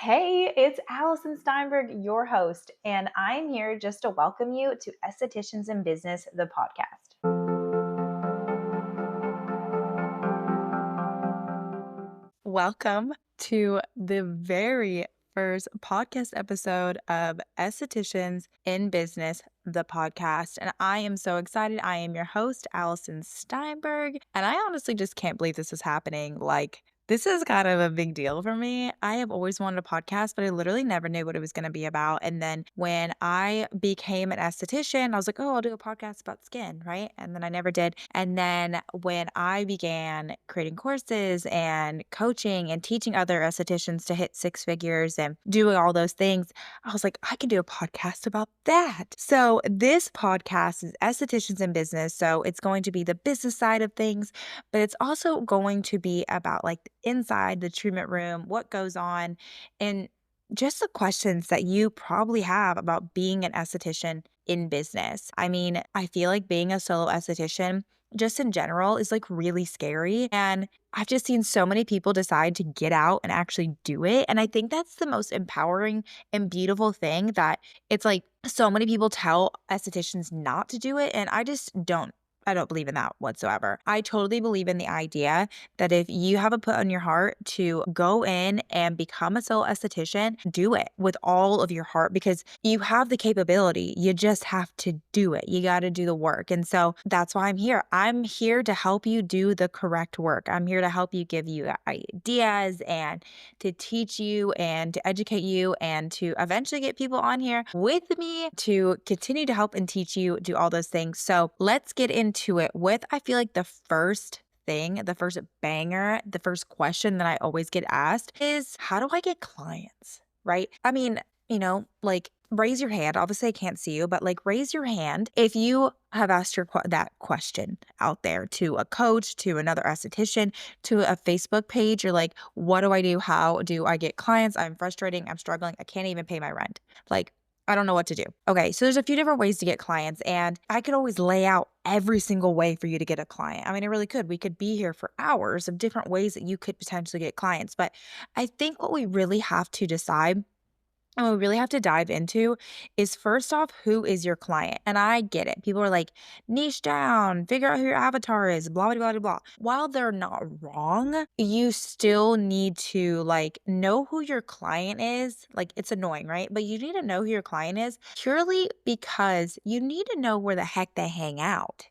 Hey, it's Allyson Steinberg, your host, and I'm here just to welcome you to Estheticians in Business, the podcast. Welcome to the very first podcast episode of Estheticians in Business, the podcast. And I am so excited. I am your host, Allyson Steinberg. And I honestly just can't believe this is happening. This is kind of a big deal for me. I have always wanted a podcast, but I literally never knew what it was going to be about. And then when I became an esthetician, I was like, oh, I'll do a podcast about skin, right? And then I never did. And then when I began creating courses and coaching and teaching other estheticians to hit six figures and doing all those things, I was like, I can do a podcast about that. So this podcast is Estheticians in Business. So it's going to be the business side of things, but it's also going to be about like the inside the treatment room, what goes on, and just the questions that you probably have about being an esthetician in business. I mean, I feel like being a solo esthetician just in general is like really scary. And I've just seen so many people decide to get out and actually do it. And I think that's the most empowering and beautiful thing that it's like so many people tell estheticians not to do it. And I don't believe in that whatsoever. I totally believe in the idea that if you have a put on your heart to go in and become a solo esthetician, do it with all of your heart because you have the capability. You just have to do it. You got to do the work. And so that's why I'm here. I'm here to help you do the correct work. I'm here to help you give you ideas and to teach you and to educate you and to eventually get people on here with me to continue to help and teach you do all those things. So let's get into it with, I feel like the first thing, the first banger, the first question that I always get asked is, how do I get clients? Right? I mean, like raise your hand. Obviously, I can't see you, but like raise your hand if you have asked that question out there to a coach, to another esthetician, to a Facebook page. You're like, what do I do? How do I get clients? I'm frustrating. I'm struggling. I can't even pay my rent. Like, I don't know what to do. Okay, so there's a few different ways to get clients, and I could always lay out every single way for you to get a client. I mean, I really could. We could be here for hours of different ways that you could potentially get clients. But I think what we really have to decide and what we really have to dive into is first off, who is your client? And I get it. People are like, niche down, figure out who your avatar is, blah, blah, blah, blah, blah. While they're not wrong, you still need to like know who your client is. Like it's annoying, right? But you need to know who your client is purely because you need to know where the heck they hang out.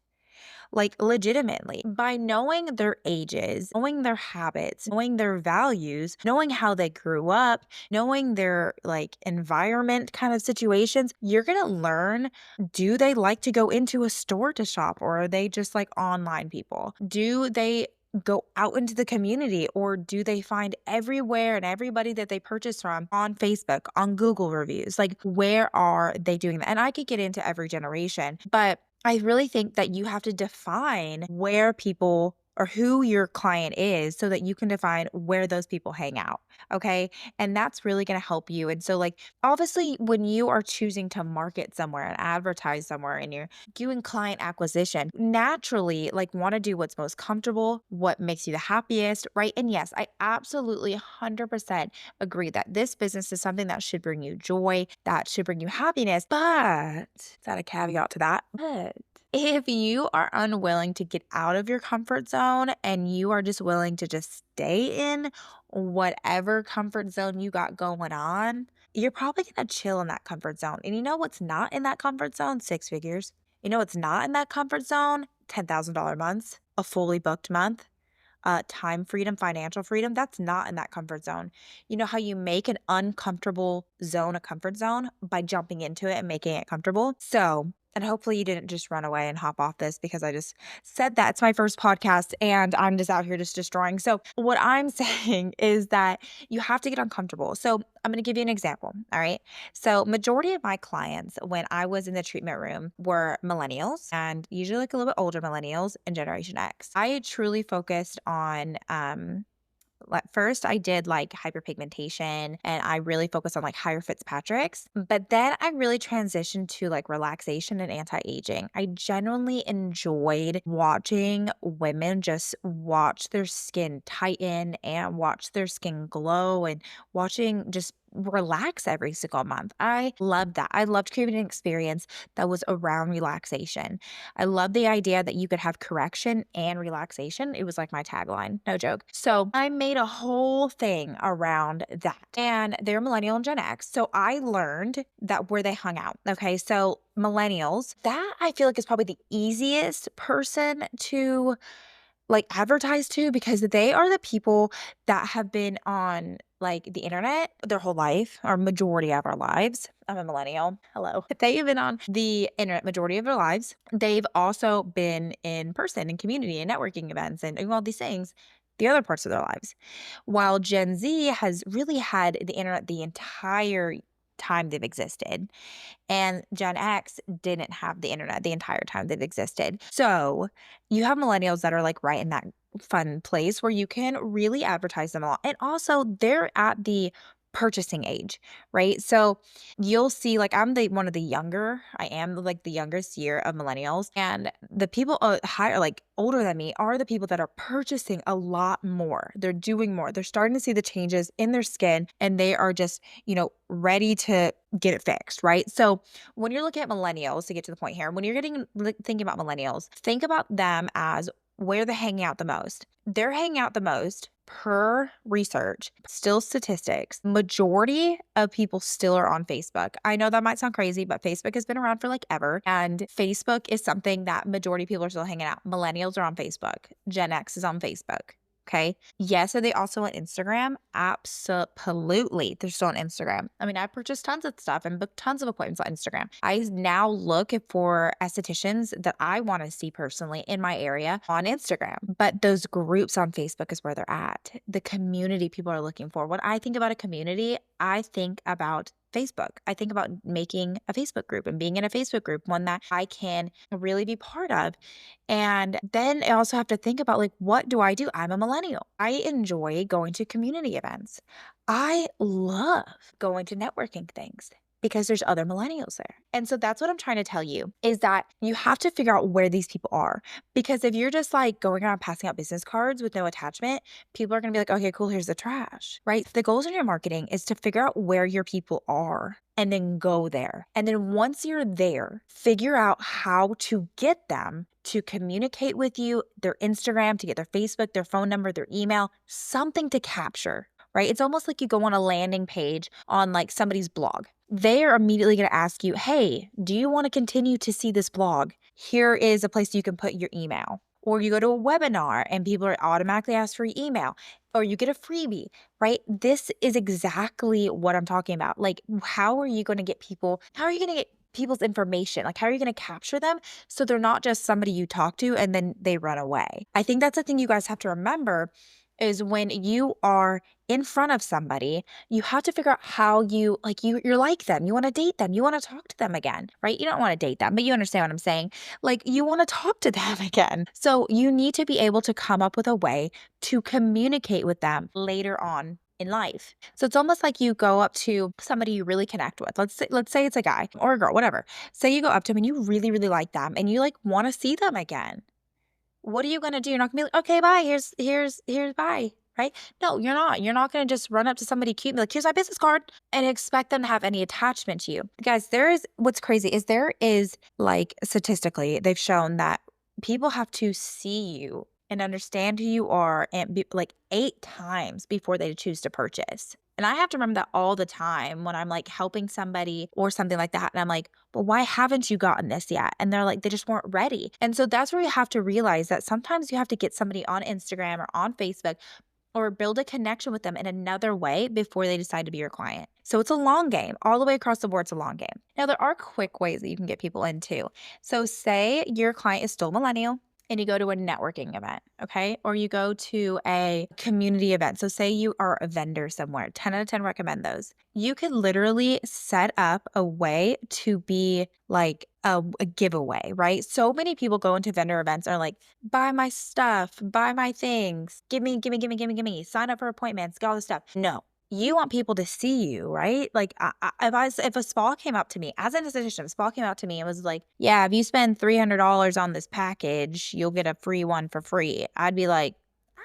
Like legitimately, by knowing their ages, knowing their habits, knowing their values, knowing how they grew up, knowing their like environment kind of situations, you're going to learn, do they like to go into a store to shop or are they just like online people? Do they go out into the community or do they find everywhere and everybody that they purchase from on Facebook, on Google reviews? Like, where are they doing that? And I could get into every generation, but I really think that you have to define where people or who your client is so that you can define where those people hang out. Okay. And that's really going to help you. And so, like, obviously, when you are choosing to market somewhere and advertise somewhere and you're doing client acquisition, naturally, like, want to do what's most comfortable, what makes you the happiest. Right. And yes, I absolutely 100% agree that this business is something that should bring you joy, that should bring you happiness. But, is that a caveat to that? But if you are unwilling to get out of your comfort zone and you are just willing to just stay in whatever comfort zone you got going on, you're probably going to chill in that comfort zone. And you know what's not in that comfort zone? Six figures. You know what's not in that comfort zone? $10,000 months, a fully booked month, time freedom, financial freedom. That's not in that comfort zone. You know how you make an uncomfortable zone a comfort zone by jumping into it and making it comfortable? So, and hopefully you didn't just run away and hop off this because I just said that it's my first podcast and I'm just out here just destroying. So, what I'm saying is that you have to get uncomfortable. So, I'm going to give you an example. All right. So, majority of my clients when I was in the treatment room were millennials and usually like a little bit older millennials and Generation X. I truly focused on at first I did like hyperpigmentation and I really focused on like higher Fitzpatrick's, but then I really transitioned to like relaxation and anti-aging. I genuinely enjoyed watching women just watch their skin tighten and watch their skin glow and watching just relax every single month. I loved that. I loved creating an experience that was around relaxation. I love the idea that you could have correction and relaxation. It was like my tagline, no joke. So I made a whole thing around that. And they're millennial and Gen X. So I learned that where they hung out. Okay. So millennials, that I feel like is probably the easiest person to like advertise to because they are the people that have been on like the internet their whole life or majority of our lives. I'm a millennial. Hello. They've been on the internet majority of their lives. They've also been in person in community and networking events and doing all these things the other parts of their lives. While Gen Z has really had the internet the entire time they've existed. And Gen X didn't have the internet the entire time they've existed. So you have millennials that are like right in that fun place where you can really advertise them a lot. And also they're at the purchasing age, right? So you'll see like I'm the one of the younger, I am like the youngest year of millennials. And the people higher, like older than me are the people that are purchasing a lot more. They're doing more. They're starting to see the changes in their skin and they are just, ready to get it fixed, right? So when you're looking at millennials, to get to the point here, when you're thinking about millennials, think about them as where they're hanging out the most. They're hanging out the most per research, still statistics. Majority of people still are on Facebook. I know that might sound crazy, but Facebook has been around for like ever. And Facebook is something that majority of people are still hanging out. Millennials are on Facebook. Gen X is on Facebook. Okay. Yes. Are they also on Instagram? Absolutely. They're still on Instagram. I mean, I purchased tons of stuff and booked tons of appointments on Instagram. I now look for estheticians that I want to see personally in my area on Instagram. But those groups on Facebook is where they're at. The community people are looking for. When I think about a community, I think about Facebook. I think about making a Facebook group and being in a Facebook group, one that I can really be part of. And then I also have to think about like, what do I do? I'm a millennial. I enjoy going to community events. I love going to networking things because there's other millennials there. And so that's what I'm trying to tell you is that you have to figure out where these people are. Because if you're just like going around passing out business cards with no attachment, people are going to be like, okay, cool, here's the trash, right? The goals in your marketing is to figure out where your people are and then go there. And then once you're there, figure out how to get them to communicate with you, their Instagram, to get their Facebook, their phone number, their email, something to capture, right? It's almost like you go on a landing page on like somebody's blog. They are immediately going to ask you, hey, do you want to continue to see this blog? Here is a place you can put your email. Or you go to a webinar and people are automatically asked for your email, or you get a freebie, right? This is exactly what I'm talking about. Like, how are you going to get people? How are you going to get people's information? Like, how are you going to capture them so they're not just somebody you talk to and then they run away? I think that's the thing you guys have to remember is when you are in front of somebody, you have to figure out how you're like them. You want to date them. You want to talk to them again, right? You don't want to date them, but you understand what I'm saying. Like you want to talk to them again. So you need to be able to come up with a way to communicate with them later on in life. So it's almost like you go up to somebody you really connect with. Let's say it's a guy or a girl, whatever. Say you go up to them and you really, really like them and you like want to see them again. What are you gonna do? You're not gonna be like, okay, bye. Here's bye. Right? No, you're not. You're not gonna just run up to somebody cute and be like, here's my business card and expect them to have any attachment to you. Guys, what's crazy is there is like statistically, they've shown that people have to see you and understand who you are and be like 8 times before they choose to purchase. And I have to remember that all the time when I'm like helping somebody or something like that. And I'm like, well, why haven't you gotten this yet? And they're like, they just weren't ready. And so that's where you have to realize that sometimes you have to get somebody on Instagram or on Facebook or build a connection with them in another way before they decide to be your client. So it's a long game. All the way across the board, it's a long game. Now, there are quick ways that you can get people in too. So say your client is still millennial and you go to a networking event, okay? Or you go to a community event. So say you are a vendor somewhere, 10 out of 10 recommend those. You could literally set up a way to be like a giveaway, right? So many people go into vendor events and are like, buy my stuff, buy my things, give me, sign up for appointments, get all this stuff. No, you want people to see you, right? Like, if a spa came up to me as an esthetician, if a spa came out to me and was like, "Yeah, if you spend $300 on this package, you'll get a free one for free," I'd be like,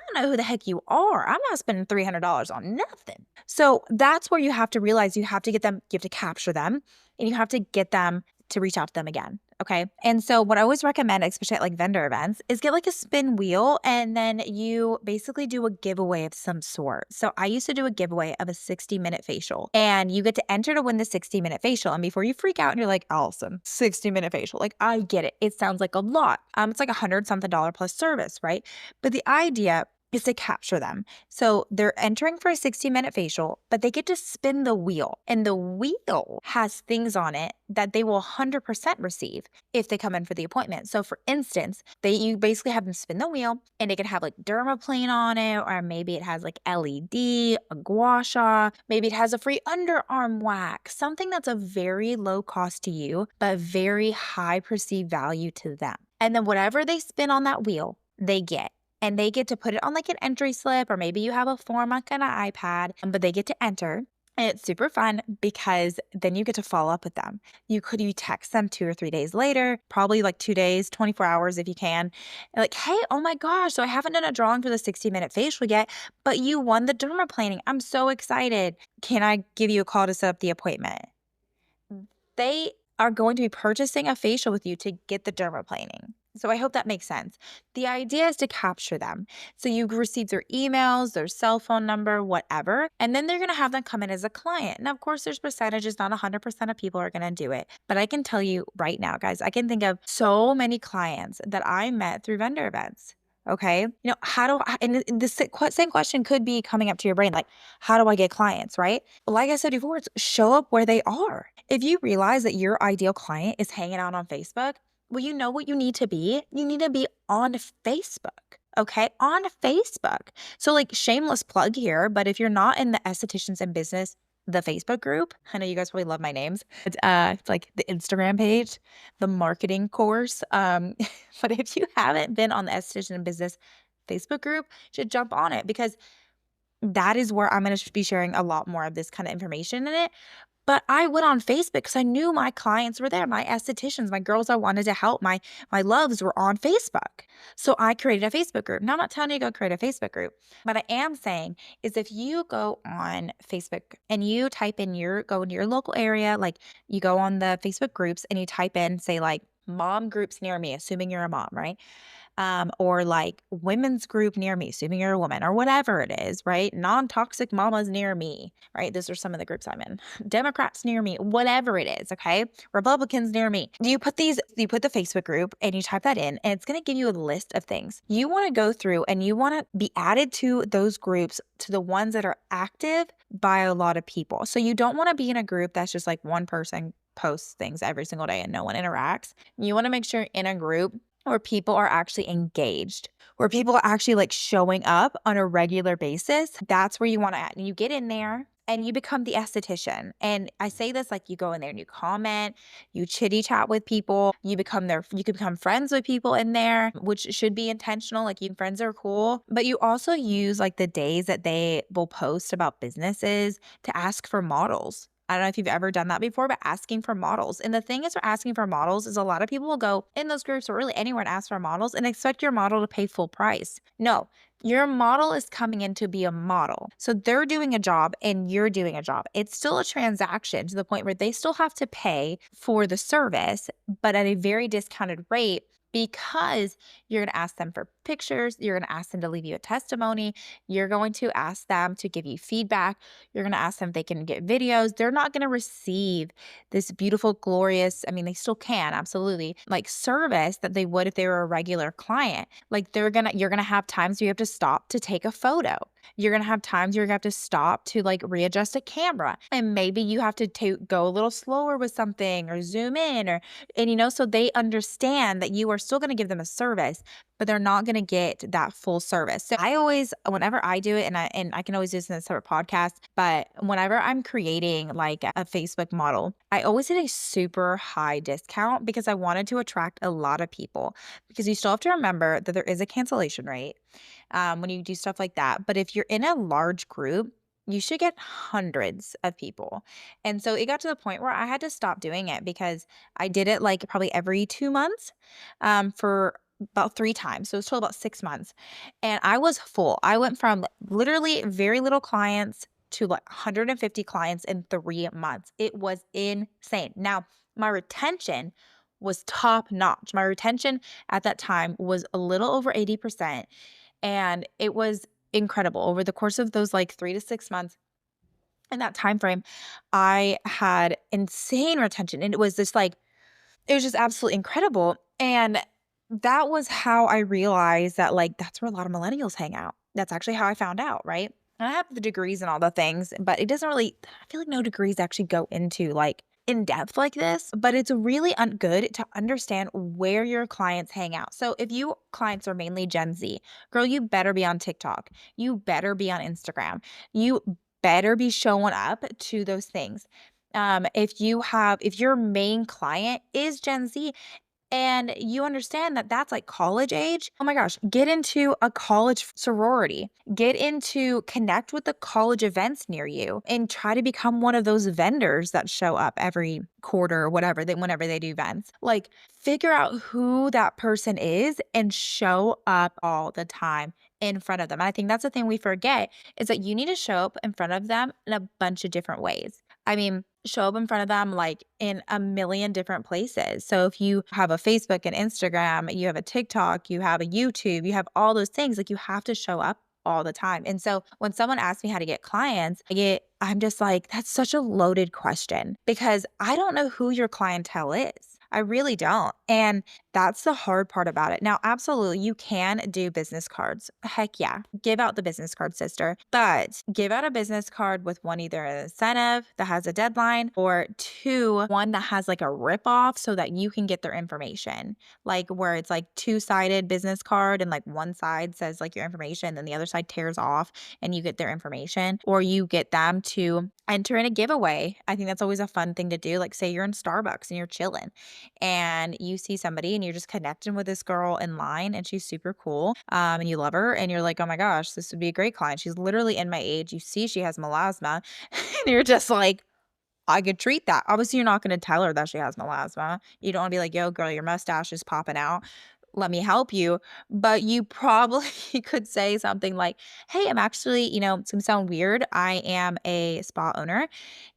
don't know who the heck you are. I'm not spending $300 on nothing. So that's where you have to realize you have to get them, you have to capture them, and you have to get them to reach out to them again. Okay. And so what I always recommend, especially at like vendor events, is get like a spin wheel and then you basically do a giveaway of some sort. So I used to do a giveaway of a 60-minute facial and you get to enter to win the 60-minute facial. And before you freak out and you're like, Allison, 60-minute facial. Like I get it. It sounds like a lot. It's like $100 something plus service, right? But the idea is to capture them. So they're entering for a 60-minute facial, but they get to spin the wheel. And the wheel has things on it that they will 100% receive if they come in for the appointment. So for instance, you basically have them spin the wheel and it could have like dermaplane on it, or maybe it has like LED, a gua sha, maybe it has a free underarm wax, something that's a very low cost to you, but very high perceived value to them. And then whatever they spin on that wheel, they get. And they get to put it on like an entry slip, or maybe you have a form like on an iPad, but they get to enter. And it's super fun because then you get to follow up with them. You text them 2 or 3 days later, probably like 2 days, 24 hours if you can. And like, hey, oh my gosh, so I haven't done a drawing for the 60-minute facial yet, but you won the dermaplaning. I'm so excited. Can I give you a call to set up the appointment? They are going to be purchasing a facial with you to get the dermaplaning. So I hope that makes sense. The idea is to capture them. So you receive their emails, their cell phone number, whatever, and then they're going to have them come in as a client. Now, of course, there's percentages, not 100% of people are going to do it. But I can tell you right now, guys, I can think of so many clients that I met through vendor events. Okay. How do I, and the same question could be coming up to your brain, like, how do I get clients, right? But like I said before, it's show up where they are. If you realize that your ideal client is hanging out on Facebook, well, you know what you need to be? You need to be on Facebook. Okay, on Facebook. So, like, shameless plug here, but if you're not in the Estheticians in Business, the Facebook group, I know you guys probably love my names. It's like the Instagram page, the marketing course. But if you haven't been on the Esthetician in Business Facebook group, you should jump on it because that is where I'm going to be sharing a lot more of this kind of information in it. But I went on Facebook because I knew my clients were there, my estheticians, my girls I wanted to help, my loves were on Facebook. So I created a Facebook group. Now, I'm not telling you to go create a Facebook group. What I am saying is if you go on Facebook and you type in go into your local area, like you go on the Facebook groups and you type in, say like mom groups near me, assuming you're a mom, right? Or like women's group near me, assuming you're a woman, or whatever it is, right? Non-toxic mamas near me, right? Those are some of the groups I'm in. Democrats near me, whatever it is, okay? Republicans near me. You put the Facebook group and you type that in, and it's going to give you a list of things. You want to go through and you want to be added to those groups, to the ones that are active by a lot of people. So you don't want to be in a group that's just like one person posts things every single day and no one interacts. You want to make sure in a group where people are actually engaged, where people are actually like showing up on a regular basis. That's where you want to add. And you get in there and you become the esthetician. And I say this like you go in there and you comment, you chitty chat with people, you can become friends with people in there, which should be intentional. Like you friends are cool, but you also use like the days that they will post about businesses to ask for models. I don't know if you've ever done that before, but asking for models. And the thing is, for asking for models is a lot of people will go in those groups or really anywhere and ask for models and expect your model to pay full price. No, your model is coming in to be a model. So they're doing a job and you're doing a job. It's still a transaction to the point where they still have to pay for the service, but at a very discounted rate because you're going to ask them for pictures. You're going to ask them to leave you a testimony. You're going to ask them to give you feedback. You're going to ask them if they can get videos. They're not going to receive this beautiful, glorious, I mean, they still can, absolutely, like service that they would if they were a regular client. Like you're going to have times where you have to stop to take a photo. You're going to have times where you're going to have to stop to like readjust a camera. And maybe you have to go a little slower with something or zoom in so they understand that you are still going to give them a service, but they're not going to get that full service. So I always, whenever I do it, and I can always do this in a separate podcast, but whenever I'm creating like a Facebook model, I always hit a super high discount because I wanted to attract a lot of people, because you still have to remember that there is a cancellation rate when you do stuff like that. But if you're in a large group, you should get hundreds of people. And so it got to the point where I had to stop doing it because I did it like probably every 2 months for about 3 times. So it was total about 6 months. And I was full. I went from literally very little clients to like 150 clients in 3 months. It was insane. Now, my retention was top notch. My retention at that time was a little over 80%, and it was incredible. Over the course of those like 3 to 6 months, in that time frame, I had insane retention, and it was just like it was just absolutely incredible, and that was how I realized that, like, that's where a lot of millennials hang out. That's actually how I found out, right? And I have the degrees and all the things, but it doesn't really I feel like no degrees actually go into, like, in depth like this, but it's really good to understand where your clients hang out. So if you clients are mainly Gen Z, girl, you better be on TikTok. You better be on Instagram. You better be showing up to those things. If your main client is Gen Z, and you understand that that's like college age, oh my gosh, get into a college sorority. Get into connect with the college events near you and try to become one of those vendors that show up every quarter or whatever they whenever they do events. Like figure out who that person is and show up all the time in front of them. And I think that's the thing we forget is that you need to show up in front of them in a bunch of different ways. I mean, show up in front of them like in a million different places. So if you have a Facebook and Instagram, you have a TikTok, you have a YouTube, you have all those things, like you have to show up all the time. And so when someone asks me how to get clients, I'm just like, that's such a loaded question because I don't know who your clientele is. I really don't. And that's the hard part about it. Now, absolutely, you can do business cards. Heck yeah. Give out the business card, sister. But give out a business card with one either an incentive that has a deadline or two, one that has like a rip off so that you can get their information. Like where it's like two-sided business card and like one side says like your information, then the other side tears off and you get their information, or you get them to enter in a giveaway. I think that's always a fun thing to do. Like say you're in Starbucks and you're chilling and you see somebody and you're just connecting with this girl in line and she's super cool, and you love her and you're like, oh my gosh, this would be a great client. She's literally in my age. You see she has melasma and you're just like, I could treat that. Obviously, you're not going to tell her that she has melasma. You don't want to be like, yo, girl, your mustache is popping out. Let me help you. But you probably could say something like, hey, I'm actually, it's going to sound weird. I am a spa owner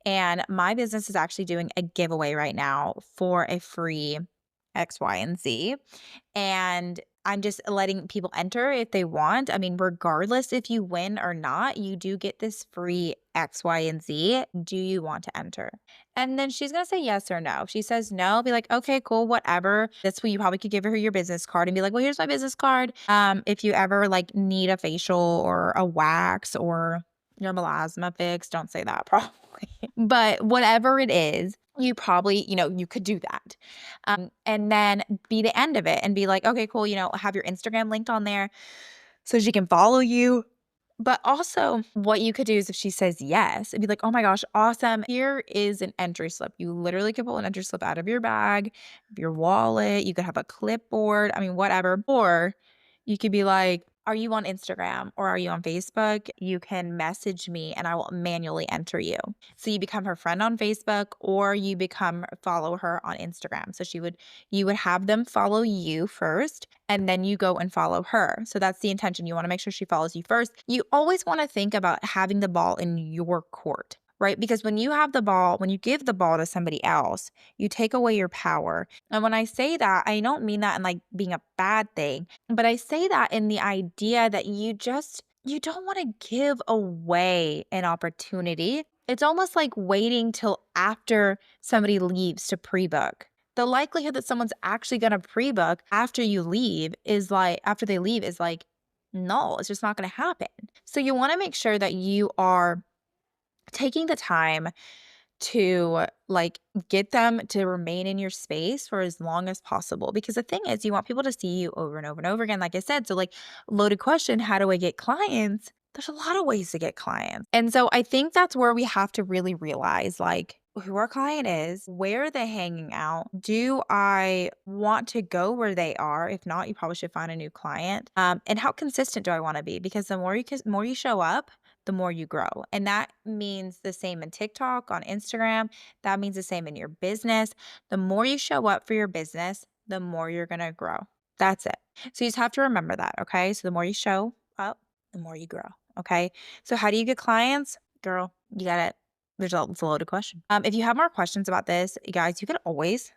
and my business is actually doing a giveaway right now for a free X, Y, and Z. And I'm just letting people enter if they want. I mean, regardless if you win or not, you do get this free X, Y, and Z. Do you want to enter? And then she's going to say yes or no. If she says no, be like, okay, cool, whatever. That's when you probably could give her your business card and be like, well, here's my business card. If you ever like need a facial or a wax or your melasma fix, don't say that probably. But whatever it is, you probably, you could do that. And then be the end of it and be like, okay, cool, have your Instagram linked on there so she can follow you. But also, what you could do is if she says yes, and be like, oh my gosh, awesome. Here is an entry slip. You literally could pull an entry slip out of your bag, your wallet. You could have a clipboard. I mean, whatever. Or you could be like, are you on Instagram or are you on Facebook? You can message me and I will manually enter you. So you become her friend on Facebook or you follow her on Instagram. So you would have them follow you first and then you go and follow her. So that's the intention. You want to make sure she follows you first. You always want to think about having the ball in your court, right? Because when you give the ball to somebody else, you take away your power. And when I say that, I don't mean that in like being a bad thing, but I say that in the idea that you don't want to give away an opportunity. It's almost like waiting till after somebody leaves to pre-book. The likelihood that someone's actually going to pre-book after they leave is like no, it's just not going to happen. So you want to make sure that you are taking the time to like get them to remain in your space for as long as possible because the thing is you want people to see you over and over and over again like I said. So like loaded question, how do I get clients? There's a lot of ways to get clients. And so I think that's where we have to really realize like who our client is, where they're hanging out. Do I want to go where they are? If not, you probably should find a new client. And how consistent do I want to be? Because the more you show up, the more you grow. And that means the same in TikTok, on Instagram. That means the same in your business. The more you show up for your business, the more you're going to grow. That's it. So you just have to remember that, okay? So the more you show up, the more you grow, okay? So how do you get clients? Girl, you got it. It's a loaded question. If you have more questions about this, you guys, you can always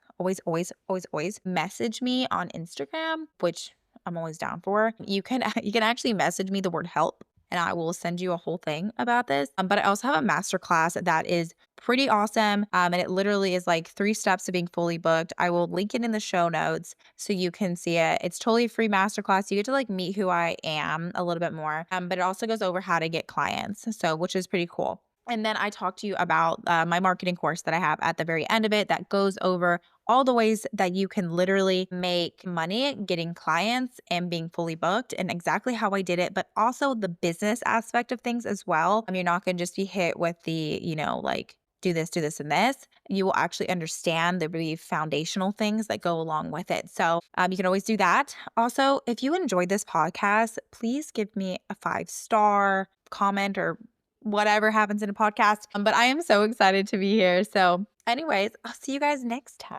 message me on Instagram, which I'm always down for. You can you can actually message me the word help and I will send you a whole thing about this. But I also have a masterclass that is pretty awesome. And it literally is like 3 steps to being fully booked. I will link it in the show notes so you can see it. It's totally a free masterclass. You get to like meet who I am a little bit more. But it also goes over how to get clients. So, which is pretty cool. And then I talk to you about my marketing course that I have at the very end of it that goes over all the ways that you can literally make money getting clients and being fully booked and exactly how I did it, but also the business aspect of things as well. You're not going to just be hit with the, like do this, and this. You will actually understand the really foundational things that go along with it. So you can always do that. Also, if you enjoyed this podcast, please give me a 5-star comment or whatever happens in a podcast. But I am so excited to be here. So, anyways, I'll see you guys next time.